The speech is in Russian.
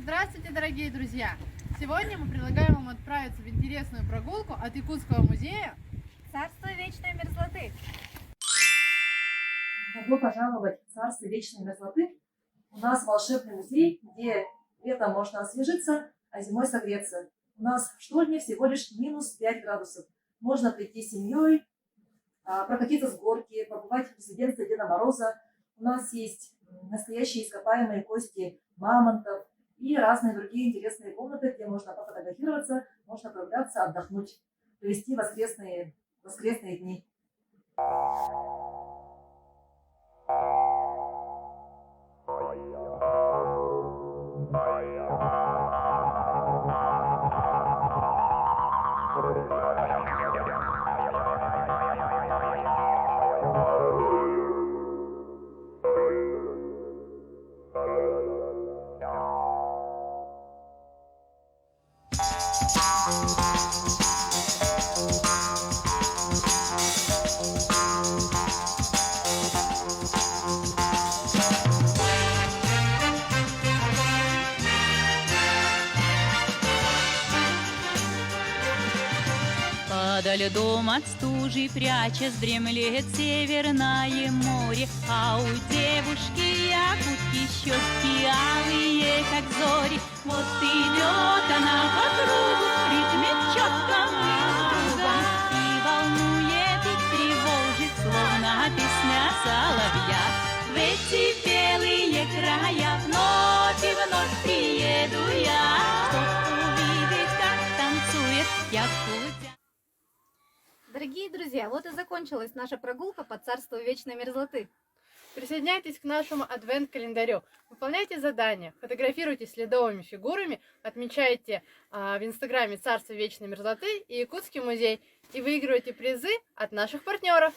Здравствуйте, дорогие друзья! Сегодня мы предлагаем вам отправиться в интересную прогулку от Якутского музея Царство вечной мерзлоты. Добро пожаловать в Царство вечной мерзлоты. У нас волшебный музей, где летом можно освежиться, а зимой согреться. У нас в штольне всего лишь минус 5 градусов. Можно прийти с семьей, прокатиться с горки, побывать в резиденции Деда Мороза. У нас есть настоящие ископаемые кости мамонтов и разные другие интересные комнаты, где можно пофотографироваться, можно прогуляться, отдохнуть, провести воскресные дни. Подо льдом от стужи прячась дремлет Северное море, а у девушки якутки щеки алые, как зори. Вот идет она по кругу, в ритме четком и другом, и волнует и тревожит, словно песня соловья. В эти белые края вновь и вновь приеду я, чтоб увидеть, как танцует якутя. Дорогие друзья, вот и закончилась наша прогулка по царству вечной мерзлоты. Присоединяйтесь к нашему адвент-календарю, выполняйте задания, фотографируйтесь с ледовыми фигурами, отмечайте в инстаграме Царство вечной мерзлоты и Якутский музей и выигрывайте призы от наших партнеров.